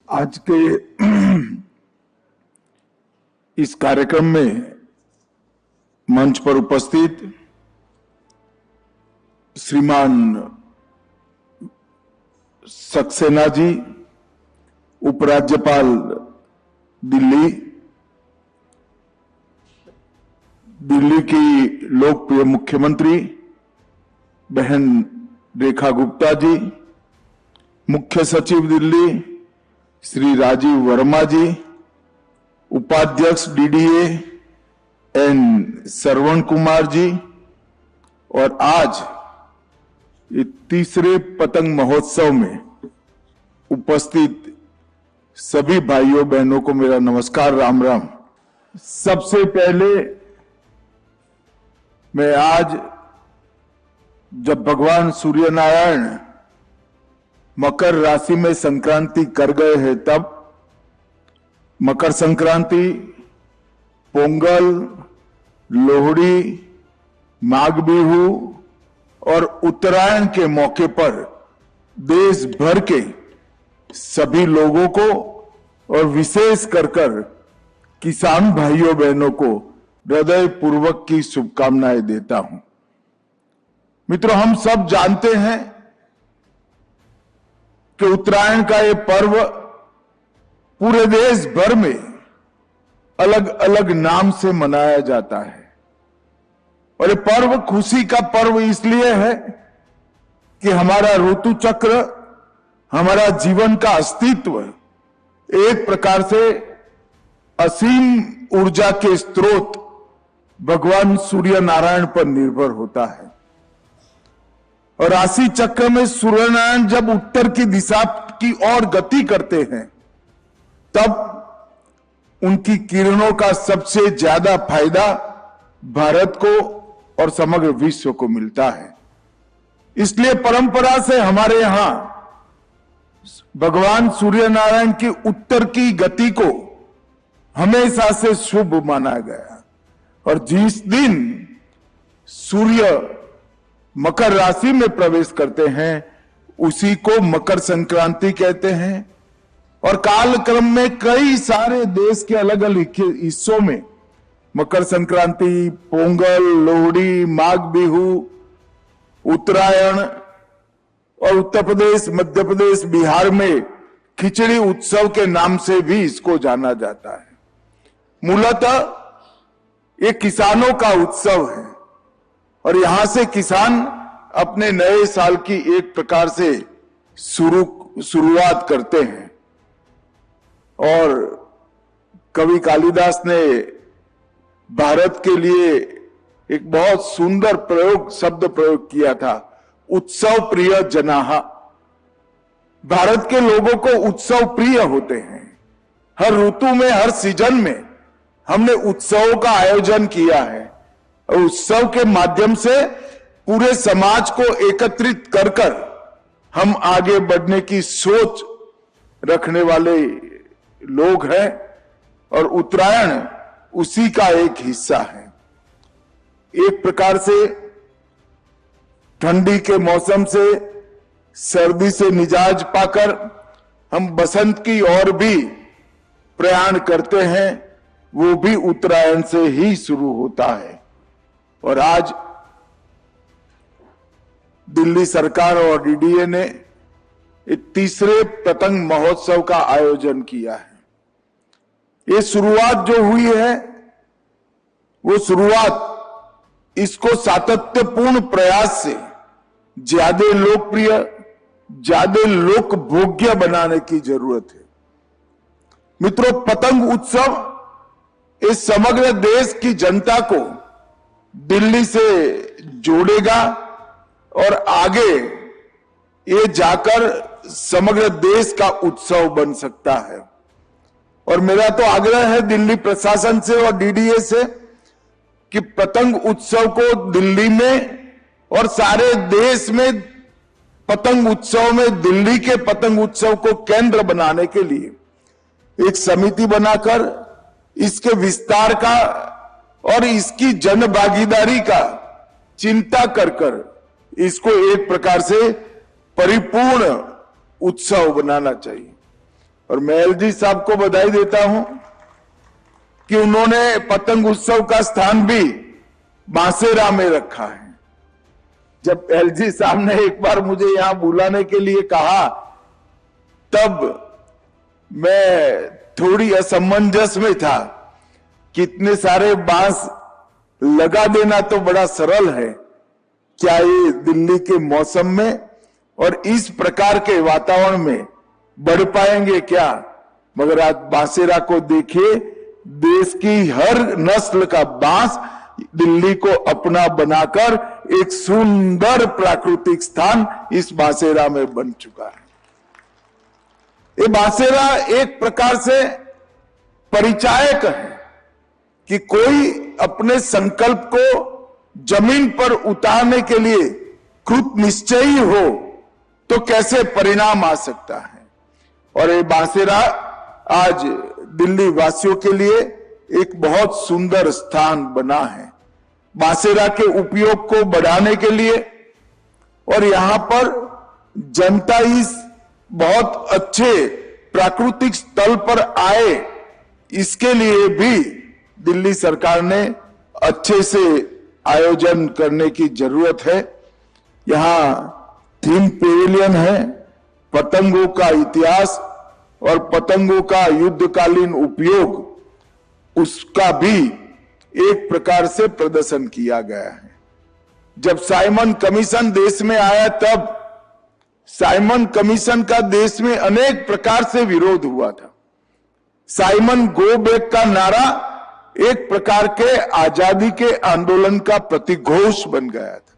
आज के इस कार्यक्रम में मंच पर उपस्थित श्रीमान सक्सेना जी, उपराज्यपाल दिल्ली की लोकप्रिय मुख्यमंत्री बहन रेखा गुप्ता जी, मुख्य सचिव दिल्ली श्री राजीव वर्मा जी, उपाध्यक्ष डीडीए एन श्रवण कुमार जी, और आज ये तीसरे पतंग महोत्सव में उपस्थित सभी भाइयों बहनों को मेरा नमस्कार, राम राम। सबसे पहले मैं आज जब भगवान सूर्य नारायण मकर राशि में संक्रांति कर गए हैं, तब मकर संक्रांति, पोंगल, लोहड़ी, माघ बिहू और उत्तरायण के मौके पर देश भर के सभी लोगों को और विशेष कर किसान भाइयों बहनों को हृदय पूर्वक की शुभकामनाएं देता हूं। मित्रों, हम सब जानते हैं कि उत्तरायण का ये पर्व पूरे देश भर में अलग अलग नाम से मनाया जाता है, और ये पर्व खुशी का पर्व इसलिए है कि हमारा ऋतु चक्र, हमारा जीवन का अस्तित्व एक प्रकार से असीम ऊर्जा के स्रोत भगवान सूर्य नारायण पर निर्भर होता है। और राशि चक्र में सूर्य नारायण जब उत्तर की दिशा की ओर गति करते हैं, तब उनकी किरणों का सबसे ज्यादा फायदा भारत को और समग्र विश्व को मिलता है। इसलिए परंपरा से हमारे यहां भगवान सूर्य नारायण की उत्तर की गति को हमेशा से शुभ माना गया, और जिस दिन सूर्य मकर राशि में प्रवेश करते हैं उसी को मकर संक्रांति कहते हैं। और कालक्रम में कई सारे देश के अलग अलग हिस्सों में मकर संक्रांति, पोंगल, लोहड़ी, माघ बिहू, उत्तरायण, और उत्तर प्रदेश, मध्य प्रदेश, बिहार में खिचड़ी उत्सव के नाम से भी इसको जाना जाता है। मूलतः ये किसानों का उत्सव है, और यहां से किसान अपने नए साल की एक प्रकार से शुरुआत करते हैं। और कवि कालिदास ने भारत के लिए एक बहुत सुंदर शब्द प्रयोग किया था, उत्सव प्रिय जनाहा। भारत के लोगों को उत्सव प्रिय होते हैं। हर ऋतु में, हर सीजन में हमने उत्सवों का आयोजन किया है, और उत्सव के माध्यम से पूरे समाज को एकत्रित कर हम आगे बढ़ने की सोच रखने वाले लोग हैं, और उत्तरायण उसी का एक हिस्सा है। एक प्रकार से ठंडी के मौसम से, सर्दी से निजात पाकर हम बसंत की ओर भी प्रयाण करते हैं, वो भी उत्तरायण से ही शुरू होता है। और आज दिल्ली सरकार और डीडीए ने तीसरे पतंग महोत्सव का आयोजन किया है। ये शुरुआत जो हुई है, वो शुरुआत इसको सातत्यपूर्ण प्रयास से ज्यादा लोकप्रिय, ज्यादा लोकभोग्य बनाने की जरूरत है। मित्रों, पतंग उत्सव इस समग्र देश की जनता को दिल्ली से जोड़ेगा, और आगे ये जाकर समग्र देश का उत्सव बन सकता है। और मेरा तो आग्रह है दिल्ली प्रशासन से और डीडीए से कि पतंग उत्सव को दिल्ली में और सारे देश में पतंग उत्सव में दिल्ली के पतंग उत्सव को केंद्र बनाने के लिए एक समिति बनाकर इसके विस्तार का और इसकी जन भागीदारी का चिंता कर इसको एक प्रकार से परिपूर्ण उत्सव बनाना चाहिए। और मैं एलजी साहब को बधाई देता हूं कि उन्होंने पतंग उत्सव का स्थान भी बांसेरा में रखा है। जब एलजी साहब ने एक बार मुझे यहां बुलाने के लिए कहा, तब मैं थोड़ी असमंजस में था कि इतने सारे बांस लगा देना तो बड़ा सरल है, क्या ये दिल्ली के मौसम में और इस प्रकार के वातावरण में बढ़ पाएंगे क्या? मगर आज बांसेरा को देखिए, देश की हर नस्ल का बांस दिल्ली को अपना बनाकर एक सुंदर प्राकृतिक स्थान इस बांसेरा में बन चुका है। ये बांसेरा एक प्रकार से परिचायक है कि कोई अपने संकल्प को जमीन पर उतारने के लिए कृत निश्चयी हो तो कैसे परिणाम आ सकता है। और ये बांसेरा आज दिल्ली वासियों के लिए एक बहुत सुंदर स्थान बना है। बांसेरा के उपयोग को बढ़ाने के लिए और यहां पर जनता इस बहुत अच्छे प्राकृतिक स्थल पर आए, इसके लिए भी दिल्ली सरकार ने अच्छे से आयोजन करने की जरूरत है। यहां थीम पेविलियन है, पतंगों का इतिहास और पतंगों का युद्धकालीन उपयोग, उसका भी एक प्रकार से प्रदर्शन किया गया है। जब साइमन कमीशन देश में आया, तब साइमन कमीशन का देश में अनेक प्रकार से विरोध हुआ था। साइमन गो बैक का नारा एक प्रकार के आजादी के आंदोलन का प्रतिघोष बन गया था,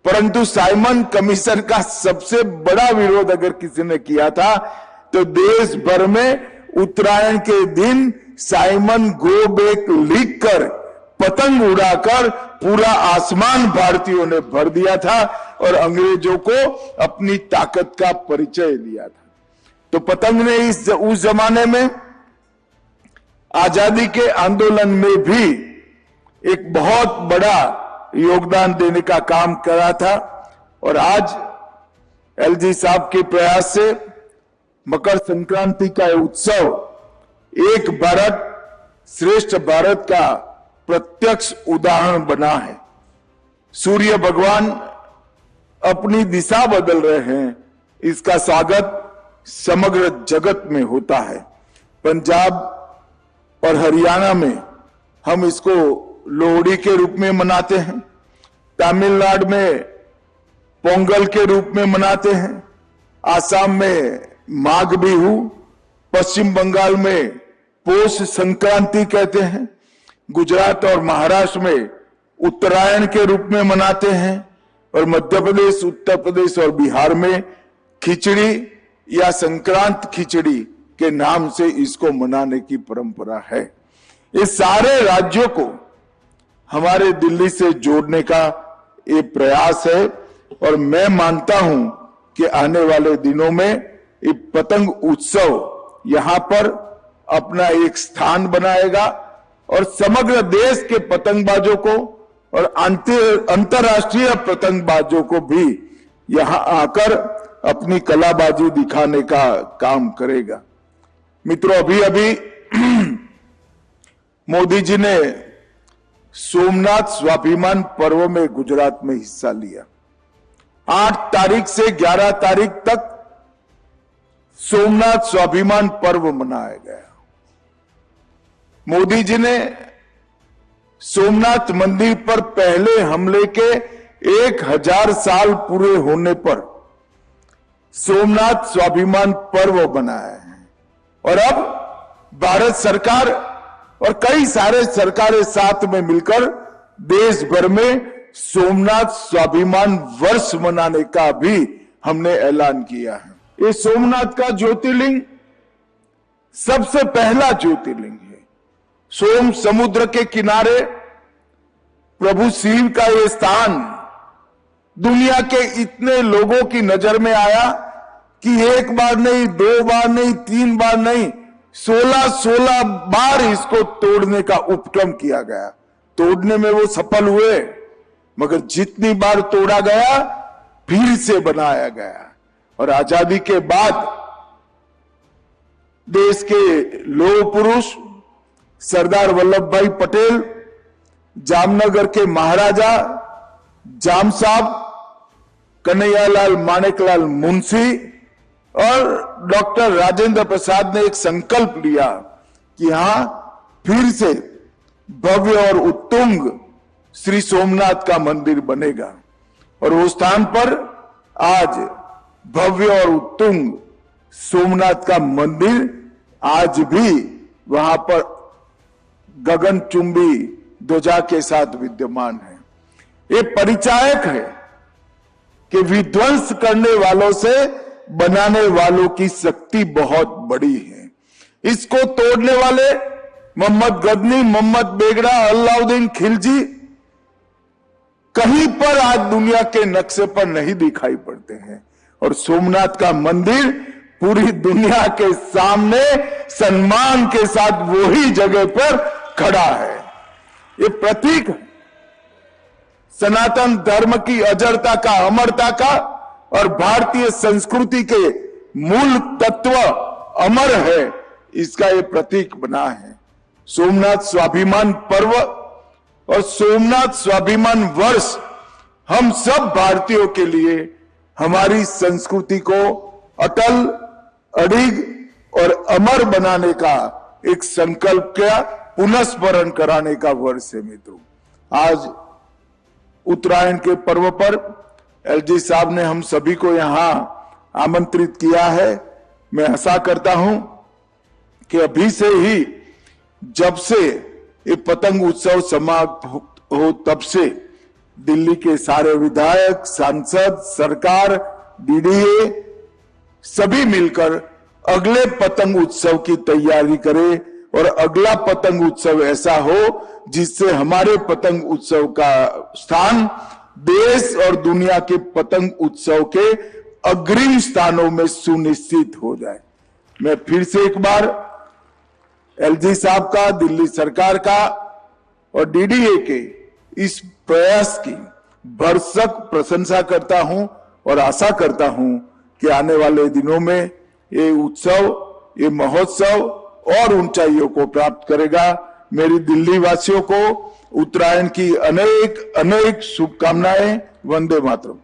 परंतु साइमन कमीशन का सबसे बड़ा विरोध अगर किसी ने किया था तो देश भर में उत्तरायण के दिन साइमन गो बैक लिखकर पतंग उड़ाकर पूरा आसमान भारतीयों ने भर दिया था और अंग्रेजों को अपनी ताकत का परिचय दिया था। तो पतंग ने उस जमाने में आजादी के आंदोलन में भी एक बहुत बड़ा योगदान देने का काम करा था। और आज एलजी साहब के प्रयास से मकर संक्रांति का उत्सव एक भारत श्रेष्ठ भारत का प्रत्यक्ष उदाहरण बना है। सूर्य भगवान अपनी दिशा बदल रहे हैं, इसका स्वागत समग्र जगत में होता है। पंजाब और हरियाणा में हम इसको लोहड़ी के रूप में मनाते हैं, तमिलनाडु में पोंगल के रूप में मनाते हैं, आसाम में माघ बिहू, पश्चिम बंगाल में पौष संक्रांति कहते हैं, गुजरात और महाराष्ट्र में उत्तरायण के रूप में मनाते हैं और मध्य प्रदेश, उत्तर प्रदेश और बिहार में खिचड़ी या संक्रांत खिचड़ी के नाम से इसको मनाने की परंपरा है। ये सारे राज्यों को हमारे दिल्ली से जोड़ने का ये प्रयास है और मैं मानता हूं कि आने वाले दिनों में ये पतंग उत्सव यहां पर अपना एक स्थान बनाएगा और समग्र देश के पतंगबाजों को और अंतर्राष्ट्रीय पतंगबाजों को भी यहां आकर अपनी कलाबाजी दिखाने का काम करेगा। मित्रों, अभी अभी मोदी जी ने सोमनाथ स्वाभिमान पर्व में गुजरात में हिस्सा लिया। 8 तारीख से 11 तारीख तक सोमनाथ स्वाभिमान पर्व मनाया गया। मोदी जी ने सोमनाथ मंदिर पर पहले हमले के 1000 साल पूरे होने पर सोमनाथ स्वाभिमान पर्व बनाया है और अब भारत सरकार और कई सारे सरकारें साथ में मिलकर देश भर में सोमनाथ स्वाभिमान वर्ष मनाने का भी हमने ऐलान किया है। ये सोमनाथ का ज्योतिर्लिंग सबसे पहला ज्योतिर्लिंग है। सोम समुद्र के किनारे प्रभु शिव का ये स्थान दुनिया के इतने लोगों की नजर में आया कि एक बार नहीं, 2 बार नहीं, 3 बार नहीं, 16 बार इसको तोड़ने का उपक्रम किया गया। तोड़ने में वो सफल हुए, मगर जितनी बार तोड़ा गया फिर से बनाया गया। और आजादी के बाद देश के लौह पुरुष सरदार वल्लभ भाई पटेल, जामनगर के महाराजा जाम साहब, कन्हैयालाल माणेकलाल मुंशी और डॉक्टर राजेंद्र प्रसाद ने एक संकल्प लिया कि हां फिर से भव्य और उत्तुंग श्री सोमनाथ का मंदिर बनेगा। और उस स्थान पर आज भव्य और उत्तुंग सोमनाथ का मंदिर आज भी वहां पर गगनचुंबी ध्वजा के साथ विद्यमान है। ये परिचायक है कि विध्वंस करने वालों से बनाने वालों की शक्ति बहुत बड़ी है। इसको तोड़ने वाले मोहम्मद गजनी, मोहम्मद बेगड़ा, अलाउद्दीन खिलजी कहीं पर आज दुनिया के नक्शे पर नहीं दिखाई पड़ते हैं। और सोमनाथ का मंदिर पूरी दुनिया के सामने सम्मान के साथ वही जगह पर खड़ा है। ये प्रतीक है सनातन धर्म की अजरता का, अमरता का, और भारतीय संस्कृति के मूल तत्व अमर है, इसका ये प्रतीक बना है। सोमनाथ स्वाभिमान पर्व और सोमनाथ स्वाभिमान वर्ष हम सब भारतीयों के लिए हमारी संस्कृति को अटल, अडिग और अमर बनाने का एक संकल्प का पुनस्मरण कराने का वर्ष है। मित्रों, आज उत्तरायण के पर्व पर एलजी साहब ने हम सभी को यहां आमंत्रित किया है। मैं आशा करता हूं कि अभी से ही, जब से ये पतंग उत्सव समाप्त हो तब से दिल्ली के सारे विधायक, सांसद, सरकार, डीडीए सभी मिलकर अगले पतंग उत्सव की तैयारी करें और अगला पतंग उत्सव ऐसा हो जिससे हमारे पतंग उत्सव का स्थान देश और दुनिया के पतंग उत्सव के अग्रिम स्थानों में सुनिश्चित हो जाए। मैं फिर से एक बार एलजी साहब का, दिल्ली सरकार का और डीडीए के इस प्रयास की भरसक प्रशंसा करता हूं और आशा करता हूं कि आने वाले दिनों में ये उत्सव, ये महोत्सव और ऊंचाइयों को प्राप्त करेगा। मेरी दिल्ली वासियों को उत्तरायण की अनेक अनेक शुभकामनाएं। वंदे मातरम।